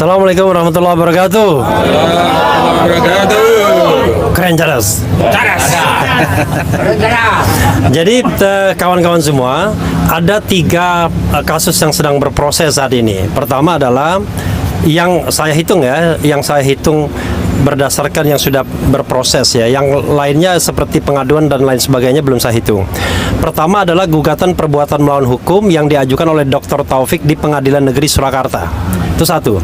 Assalamualaikum warahmatullahi wabarakatuh. Keren cadas. Jadi kawan-kawan semua, ada 3 kasus yang sedang berproses saat ini. Pertama adalah yang saya hitung berdasarkan yang sudah berproses ya. Yang lainnya seperti pengaduan dan lain sebagainya belum saya hitung. Pertama adalah gugatan perbuatan melawan hukum yang diajukan oleh Dr. Taufik di Pengadilan Negeri Surakarta. Itu satu.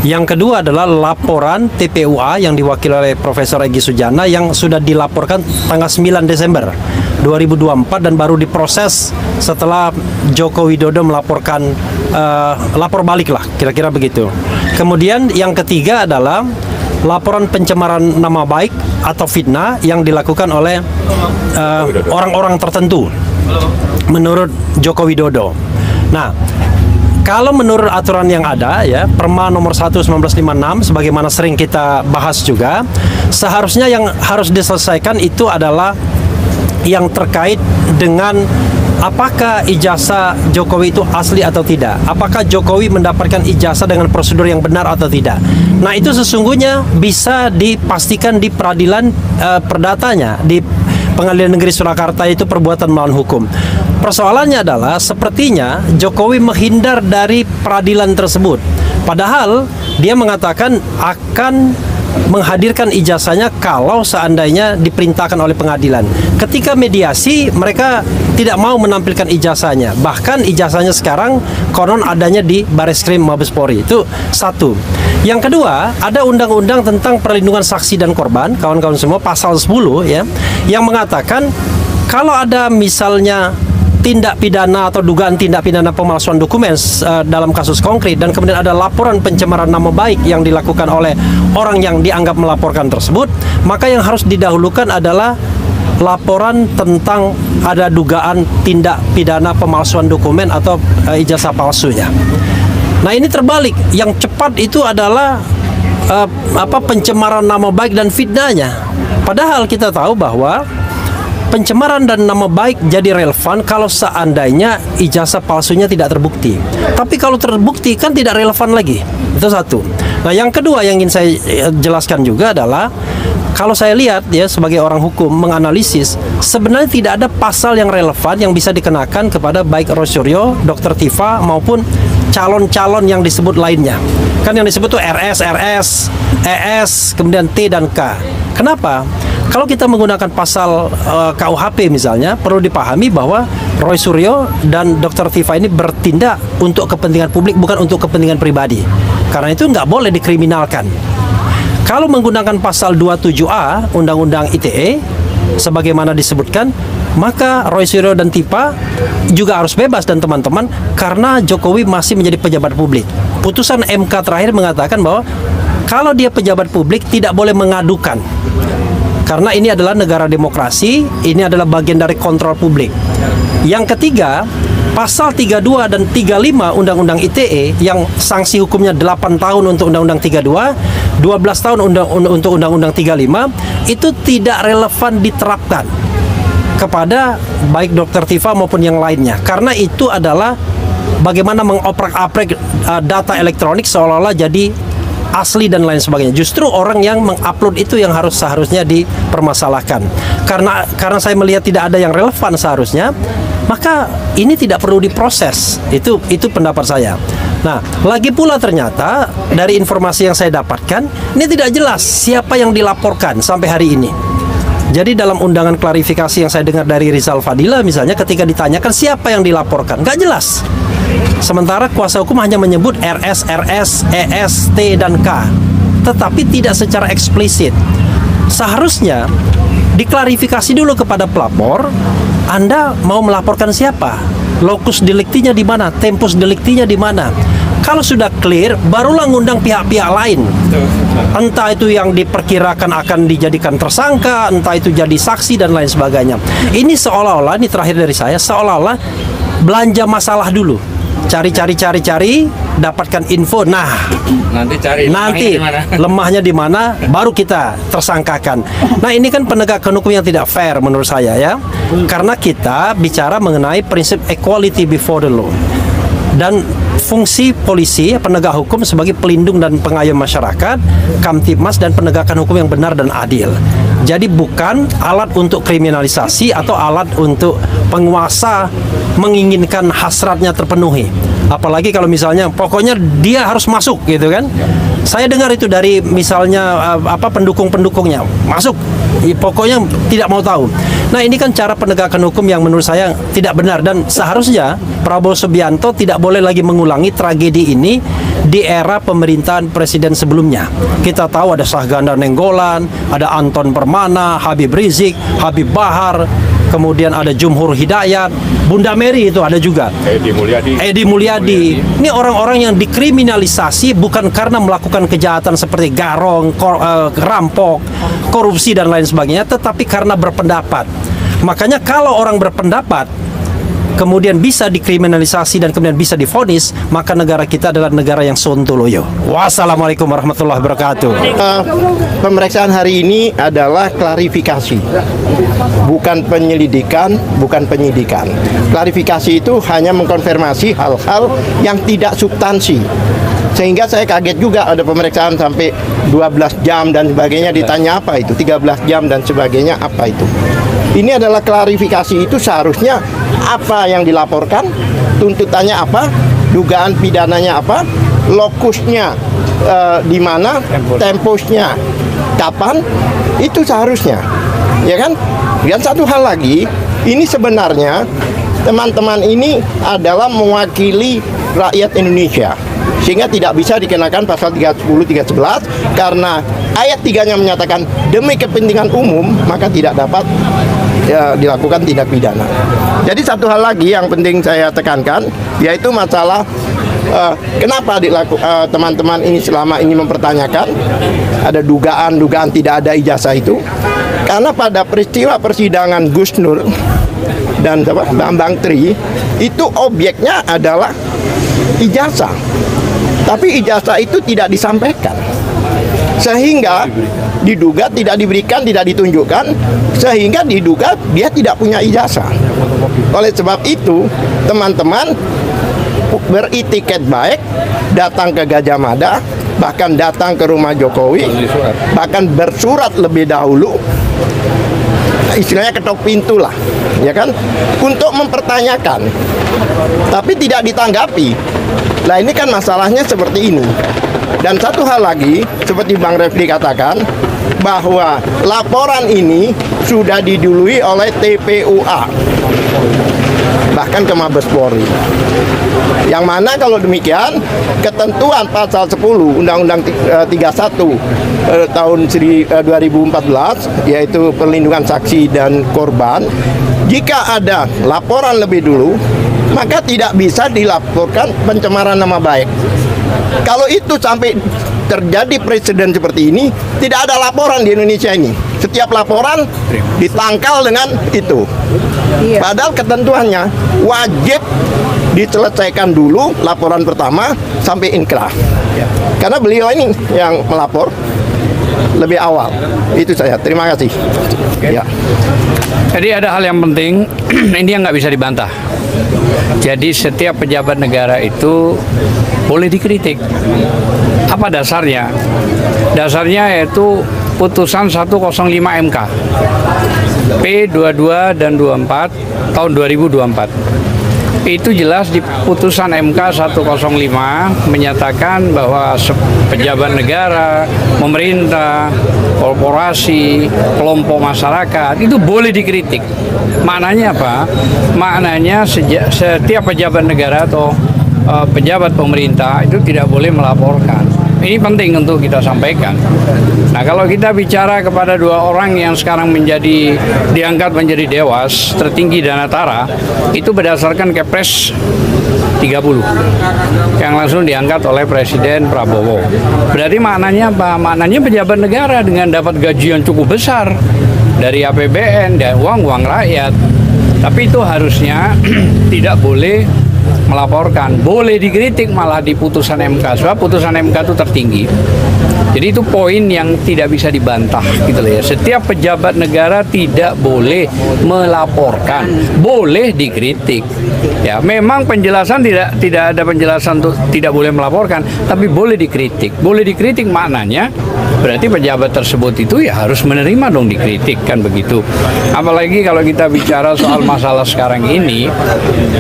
Yang kedua adalah laporan TPUA yang diwakili oleh Profesor Egy Sujana yang sudah dilaporkan tanggal 9 Desember 2024 dan baru diproses setelah Joko Widodo melaporkan lapor balik lah, kira-kira begitu. Kemudian yang ketiga adalah laporan pencemaran nama baik atau fitnah yang dilakukan oleh orang-orang tertentu menurut Joko Widodo. Nah, kalau menurut aturan yang ada ya, Perma nomor 1/1956 sebagaimana sering kita bahas juga, seharusnya yang harus diselesaikan itu adalah yang terkait dengan apakah ijazah Jokowi itu asli atau tidak? Apakah Jokowi mendapatkan ijazah dengan prosedur yang benar atau tidak? Nah, itu sesungguhnya bisa dipastikan di peradilan perdatanya, di Pengadilan Negeri Surakarta, itu perbuatan melawan hukum. Persoalannya adalah sepertinya Jokowi menghindar dari peradilan tersebut. Padahal dia mengatakan akan menghadirkan ijazahnya kalau seandainya diperintahkan oleh pengadilan. Ketika mediasi, mereka tidak mau menampilkan ijazahnya. Bahkan ijazahnya sekarang konon adanya di Bareskrim Mabes Polri. Itu satu. Yang kedua, ada undang-undang tentang perlindungan saksi dan korban, kawan-kawan semua, pasal 10 ya, yang mengatakan kalau ada misalnya tindak pidana atau dugaan tindak pidana pemalsuan dokumen dalam kasus konkret dan kemudian ada laporan pencemaran nama baik yang dilakukan oleh orang yang dianggap melaporkan tersebut, maka yang harus didahulukan adalah laporan tentang ada dugaan tindak pidana pemalsuan dokumen atau ijazah palsunya. Nah, ini terbalik. Yang cepat itu adalah pencemaran nama baik dan fitnahnya. Padahal kita tahu bahwa pencemaran dan nama baik jadi relevan kalau seandainya ijazah palsunya tidak terbukti. Tapi kalau terbukti kan tidak relevan lagi. Itu satu. Nah, yang kedua yang ingin saya jelaskan juga adalah kalau saya lihat ya sebagai orang hukum menganalisis, sebenarnya tidak ada pasal yang relevan yang bisa dikenakan kepada baik Roysuryo, Dr. Tifa maupun calon-calon yang disebut lainnya. Kan yang disebut tuh RS, ES, kemudian T dan K. Kenapa? Kalau kita menggunakan pasal KUHP misalnya, perlu dipahami bahwa Roysuryo dan Dr. Tifa ini bertindak untuk kepentingan publik, bukan untuk kepentingan pribadi. Karena itu nggak boleh dikriminalkan. Kalau menggunakan pasal 27A Undang-Undang ITE, sebagaimana disebutkan, maka Roysuryo dan Tifa juga harus bebas dan teman-teman karena Jokowi masih menjadi pejabat publik. Putusan MK terakhir mengatakan bahwa kalau dia pejabat publik tidak boleh mengadukan. Karena ini adalah negara demokrasi, ini adalah bagian dari kontrol publik. Yang ketiga, pasal 32 dan 35 Undang-Undang ITE yang sanksi hukumnya 8 tahun untuk Undang-Undang 32, 12 tahun untuk Undang-Undang 35, itu tidak relevan diterapkan kepada baik Dr. Tifa maupun yang lainnya. Karena itu adalah bagaimana mengoprak-aprik data elektronik seolah-olah jadi asli dan lain sebagainya. Justru orang yang mengupload itu yang seharusnya dipermasalahkan. Karena saya melihat tidak ada yang relevan seharusnya, maka ini tidak perlu diproses. Itu pendapat saya. Nah, lagi pula ternyata dari informasi yang saya dapatkan, ini tidak jelas siapa yang dilaporkan sampai hari ini. Jadi dalam undangan klarifikasi yang saya dengar dari Rizal Fadila misalnya, ketika ditanyakan siapa yang dilaporkan, nggak jelas. Sementara kuasa hukum hanya menyebut RS, ES, T, dan K, tetapi tidak secara eksplisit. Seharusnya diklarifikasi dulu kepada pelapor, Anda mau melaporkan siapa? Locus delictinya di mana? Tempus delictinya di mana? Kalau sudah clear, barulah ngundang pihak-pihak lain. Entah itu yang diperkirakan akan dijadikan tersangka, entah itu jadi saksi dan lain sebagainya. Ini seolah-olah, ini terakhir dari saya, seolah-olah belanja masalah dulu. Cari, dapatkan info. Nah, nanti lemahnya di mana, baru kita tersangkakan. Nah, ini kan penegakan hukum yang tidak fair menurut saya ya. Karena kita bicara mengenai prinsip equality before the law. Dan fungsi polisi, penegak hukum sebagai pelindung dan pengayom masyarakat, Kamtibmas dan penegakan hukum yang benar dan adil. Jadi bukan alat untuk kriminalisasi atau alat untuk penguasa menginginkan hasratnya terpenuhi. Apalagi kalau misalnya pokoknya dia harus masuk gitu kan. Saya dengar itu dari misalnya pendukung-pendukungnya, masuk, pokoknya tidak mau tahu. Nah, ini kan cara penegakan hukum yang menurut saya tidak benar, dan seharusnya Prabowo Subianto tidak boleh lagi mengulangi tragedi ini di era pemerintahan presiden sebelumnya. Kita tahu ada Syahganda Nenggolan, ada Anton Permana, Habib Rizik, Habib Bahar, kemudian ada Jumhur Hidayat, Bunda Mary itu ada juga, Edi Mulyadi. Ini orang-orang yang dikriminalisasi bukan karena melakukan kejahatan seperti garong, rampok, korupsi dan lain sebagainya, tetapi karena berpendapat. Makanya kalau orang berpendapat kemudian bisa dikriminalisasi dan kemudian bisa divonis, maka negara kita adalah negara yang sontoloyo. Wassalamualaikum warahmatullahi wabarakatuh. Pemeriksaan hari ini adalah klarifikasi, bukan penyelidikan, bukan penyidikan. Klarifikasi itu hanya mengkonfirmasi hal-hal yang tidak substansi. Sehingga saya kaget juga ada pemeriksaan sampai 12 jam dan sebagainya, ditanya apa itu, 13 jam dan sebagainya, apa itu. Ini adalah klarifikasi, itu seharusnya apa yang dilaporkan, tuntutannya apa, dugaan pidananya apa, lokusnya di mana, temposnya kapan, itu seharusnya, ya kan? Dan satu hal lagi, ini sebenarnya teman-teman ini adalah mewakili rakyat Indonesia, sehingga tidak bisa dikenakan pasal 310, 311 karena ayat 3-nya menyatakan demi kepentingan umum, maka tidak dapat dilakukan tindak pidana. Jadi satu hal lagi yang penting saya tekankan, yaitu masalah kenapa teman-teman ini selama ini mempertanyakan ada dugaan tidak ada ijazah itu, karena pada peristiwa persidangan Gus Nur dan Bambang Tri itu objeknya adalah ijazah, tapi ijazah itu tidak disampaikan, sehingga diduga tidak diberikan, tidak ditunjukkan, sehingga diduga dia tidak punya ijazah. Oleh sebab itu, teman-teman beritiket baik, datang ke Gajah Mada, bahkan datang ke rumah Jokowi, bahkan bersurat lebih dahulu, istilahnya ketok pintu lah, ya kan, untuk mempertanyakan, tapi tidak ditanggapi. Nah, ini kan masalahnya seperti ini. Dan satu hal lagi, seperti Bang Refli katakan, bahwa laporan ini sudah didului oleh TPUA, bahkan ke Mabes Polri. Yang mana kalau demikian, ketentuan pasal 10 Undang-Undang 31 tahun 2014, yaitu perlindungan saksi dan korban, jika ada laporan lebih dulu, maka tidak bisa dilaporkan pencemaran nama baik. Kalau itu sampai terjadi presiden seperti ini, tidak ada laporan di Indonesia ini. Setiap laporan ditangkal dengan itu. Padahal ketentuannya wajib diselesaikan dulu laporan pertama sampai inkrah. Karena beliau ini yang melapor lebih awal. Itu saya. Terima kasih. Ya. Jadi ada hal yang penting, ini yang nggak bisa dibantah. Jadi setiap pejabat negara itu boleh dikritik. Apa dasarnya? Dasarnya yaitu putusan 105 MK P22 dan 24 tahun 2024. Itu jelas di putusan MK 105 menyatakan bahwa pejabat negara, pemerintah, korporasi, kelompok masyarakat itu boleh dikritik. Maknanya apa? Maknanya setiap pejabat negara atau pejabat pemerintah itu tidak boleh melaporkan. Ini penting untuk kita sampaikan. Nah, kalau kita bicara kepada dua orang yang sekarang diangkat menjadi dewas tertinggi Danatara, itu berdasarkan Kepres 30 yang langsung diangkat oleh Presiden Prabowo. Berarti maknanya apa? Maknanya pejabat negara dengan dapat gaji yang cukup besar dari APBN dan uang rakyat. Tapi itu harusnya tidak boleh melaporkan. Boleh dikritik malah di putusan MK, sebab putusan MK itu tertinggi. Jadi itu poin yang tidak bisa dibantah gitu loh ya. Setiap pejabat negara tidak boleh melaporkan, boleh dikritik. Ya, memang penjelasan tidak ada penjelasan untuk tidak boleh melaporkan, tapi boleh dikritik. Boleh dikritik maknanya berarti pejabat tersebut itu ya harus menerima dong dikritik, kan begitu. Apalagi kalau kita bicara soal masalah sekarang ini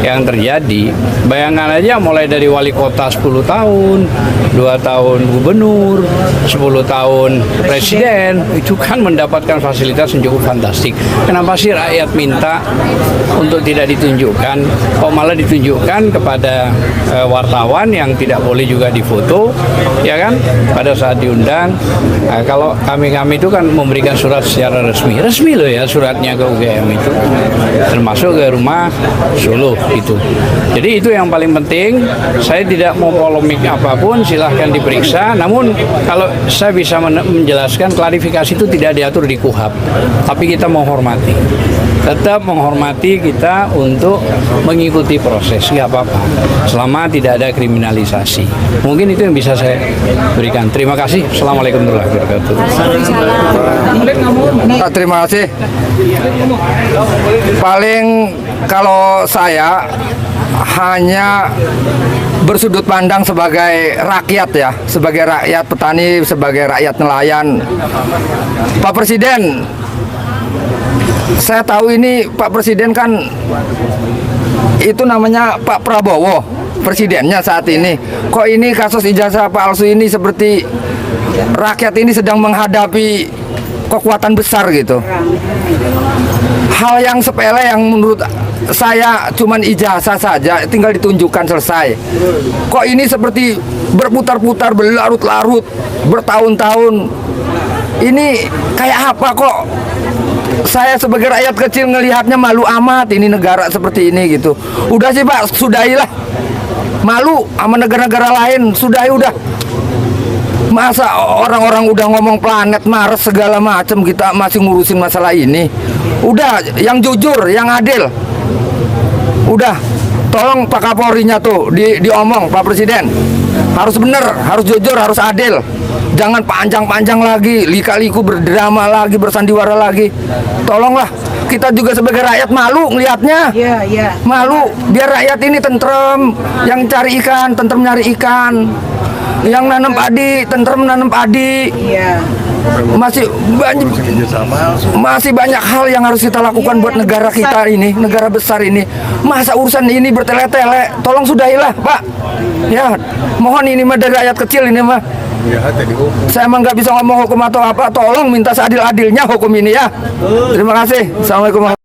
yang terjadi, bayangkan aja mulai dari wali kota 10 tahun, 2 tahun gubernur, 10 tahun presiden, itu kan mendapatkan fasilitas yang cukup fantastik. Kenapa sih rakyat minta untuk tidak ditunjukkan, kok malah ditunjukkan kepada wartawan yang tidak boleh juga difoto, ya kan, pada saat diundang. Nah, kalau kami itu kan memberikan surat secara resmi loh ya, suratnya ke UGM itu, termasuk ke rumah Suluh itu. Jadi itu yang paling penting. Saya tidak mau polemik apapun, silahkan diperiksa. Namun kalau saya bisa menjelaskan, klarifikasi itu tidak diatur di KUHP, tapi kita menghormati, tetap menghormati kita untuk mengikuti proses, nggak apa-apa, selama tidak ada kriminalisasi. Mungkin itu yang bisa saya berikan. Terima kasih. Assalamualaikum warahmatullahi wabarakatuh. Terima kasih. Paling kalau saya hanya bersudut pandang sebagai rakyat ya, sebagai rakyat petani, sebagai rakyat nelayan. Pak Presiden, saya tahu ini Pak Presiden kan itu namanya Pak Prabowo, presidennya saat ini. Kok ini kasus ijazah palsu ini seperti rakyat ini sedang menghadapi kekuatan besar gitu. Hal yang sepele yang menurut saya cuman ijazah saja, tinggal ditunjukkan selesai. Kok ini seperti berputar-putar, berlarut-larut, bertahun-tahun. Ini kayak apa kok? Saya sebagai rakyat kecil ngelihatnya malu amat, ini negara seperti ini gitu. Udah sih Pak, sudahilah. Malu sama negara-negara lain, sudahi udah. Masa orang-orang udah ngomong planet Mars segala macam, kita masih ngurusin masalah ini. Udah, yang jujur, yang adil. Udah, tolong Pak Kapolrinya tuh diomong Pak Presiden. Harus bener, harus jujur, harus adil. Jangan panjang-panjang lagi, lika-liku berdrama lagi, bersandiwara lagi. Tolonglah, kita juga sebagai rakyat malu ngelihatnya. Malu, biar rakyat ini tentrem, yang cari ikan, tentrem nyari ikan. Yang nanam padi, tentrem nanam padi. Masih banyak hal yang harus kita lakukan buat negara kita ini, negara besar ini. Masa urusan ini bertele-tele, tolong sudahilah Pak. Ya, mohon ini mah dari rakyat kecil ini mah. Saya emang nggak bisa ngomong hukum atau apa, tolong minta seadil-adilnya hukum ini ya. Terima kasih. Assalamualaikum.